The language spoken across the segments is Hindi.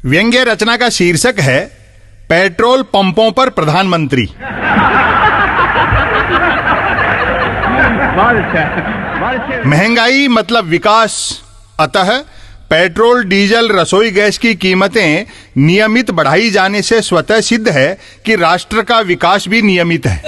व्यंग्य रचना का शीर्षक है पेट्रोल पंपों पर प्रधानमंत्री। महंगाई मतलब विकास, अतः पेट्रोल डीजल रसोई गैस की कीमतें नियमित बढ़ाई जाने से स्वतः सिद्ध है कि राष्ट्र का विकास भी नियमित है।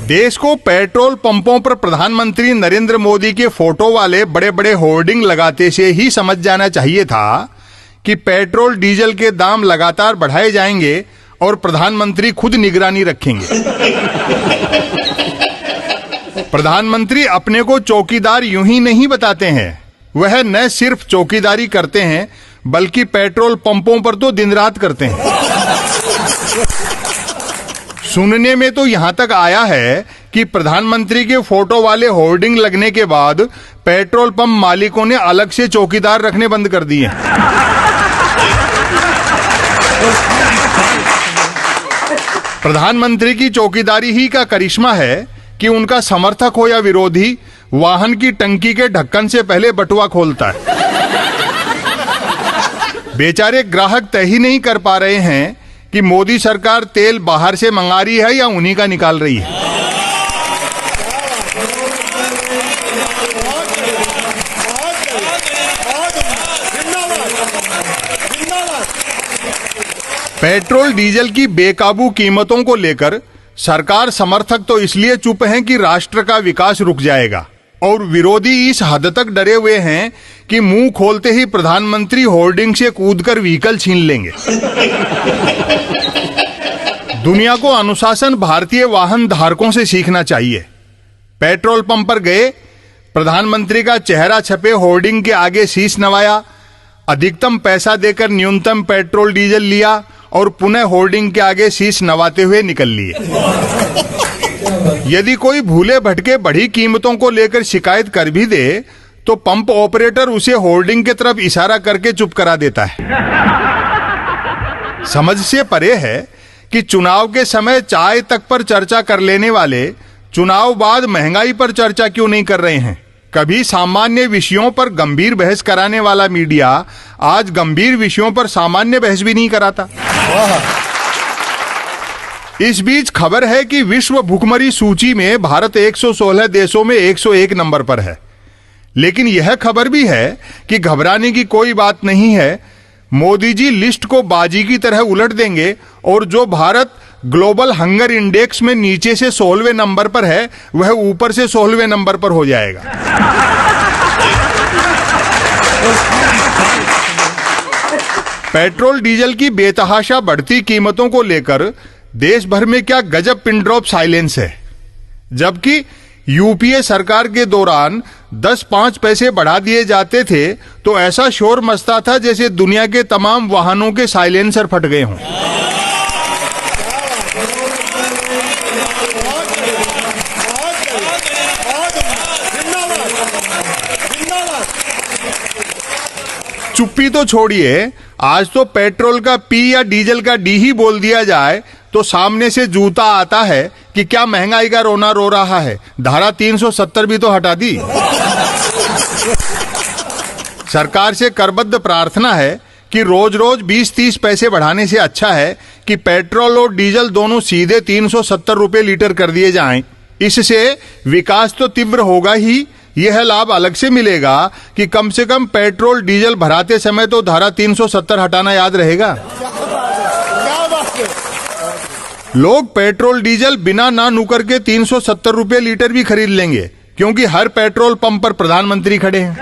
देश को पेट्रोल पंपों पर प्रधानमंत्री नरेंद्र मोदी के फोटो वाले बड़े बड़े होर्डिंग लगाते से ही समझ जाना चाहिए था कि पेट्रोल डीजल के दाम लगातार बढ़ाए जाएंगे और प्रधानमंत्री खुद निगरानी रखेंगे। प्रधानमंत्री अपने को चौकीदार यूं ही नहीं बताते हैं, वह न सिर्फ चौकीदारी करते हैं बल्कि पेट्रोल पंपों पर तो दिन रात करते हैं। सुनने में तो यहां तक आया है कि प्रधानमंत्री के फोटो वाले होर्डिंग लगने के बाद पेट्रोल पंप मालिकों ने अलग से चौकीदार रखने बंद कर दिए। प्रधानमंत्री की चौकीदारी ही का करिश्मा है कि उनका समर्थक हो या विरोधी वाहन की टंकी के ढक्कन से पहले बटुआ खोलता है। बेचारे ग्राहक तय ही नहीं कर पा रहे हैं कि मोदी सरकार तेल बाहर से मंगा रही है या उन्हीं का निकाल रही है। पेट्रोल डीजल की बेकाबू कीमतों को लेकर सरकार समर्थक तो इसलिए चुप हैं कि राष्ट्र का विकास रुक जाएगा, और विरोधी इस हद तक डरे हुए हैं कि मुंह खोलते ही प्रधानमंत्री होर्डिंग से कूदकर व्हीकल छीन लेंगे। दुनिया को अनुशासन भारतीय वाहन धारकों से सीखना चाहिए। पेट्रोल पंप पर गए, प्रधानमंत्री का चेहरा छपे होर्डिंग के आगे शीश नवाया, अधिकतम पैसा देकर न्यूनतम पेट्रोल डीजल लिया और पुनः होर्डिंग के आगे शीश नवाते हुए निकल लिए। यदि कोई भूले भटके बढ़ी कीमतों को लेकर शिकायत कर भी दे तो पंप ऑपरेटर उसे होर्डिंग की तरफ इशारा करके चुप करा देता है। समझ से परे है कि चुनाव के समय चाय तक पर चर्चा कर लेने वाले चुनाव बाद महंगाई पर चर्चा क्यों नहीं कर रहे हैं। कभी सामान्य विषयों पर गंभीर बहस कराने वाला मीडिया आज गंभीर विषयों पर सामान्य बहस भी नहीं कराता। इस बीच खबर है कि विश्व भुखमरी सूची में भारत 116 देशों में 101 नंबर पर है। लेकिन यह खबर भी है कि घबराने की कोई बात नहीं है। मोदी जी लिस्ट को बाजी की तरह उलट देंगे और जो भारत ग्लोबल हंगर इंडेक्स में नीचे से 16वें नंबर पर है वह ऊपर से 16वें नंबर पर हो जाएगा। पेट्रोल डीजल की बेतहाशा बढ़ती कीमतों को लेकर देश भर में क्या गजब पिन ड्रॉप साइलेंस है। जबकि यूपीए सरकार के दौरान 10-5 पैसे बढ़ा दिए जाते थे तो ऐसा शोर मचता था जैसे दुनिया के तमाम वाहनों के साइलेंसर फट गए हों। चुप्पी तो छोड़िए, आज तो पेट्रोल का पी या डीजल का डी ही बोल दिया जाए तो सामने से जूता आता है कि क्या महंगाई का रोना रो रहा है, धारा 370 भी तो हटा दी। सरकार से करबद्ध प्रार्थना है कि रोज रोज 20-30 पैसे बढ़ाने से अच्छा है कि पेट्रोल और डीजल दोनों सीधे 370 रुपए लीटर कर दिए जाएं। इससे विकास तो तीव्र होगा ही, यह लाभ अलग से मिलेगा कि कम से कम पेट्रोल डीजल भराते समय तो धारा 370 हटाना याद रहेगा। लोग पेट्रोल डीजल बिना ना नुकर के 370 रुपए लीटर भी खरीद लेंगे क्योंकि हर पेट्रोल पंप पर प्रधानमंत्री खड़े हैं।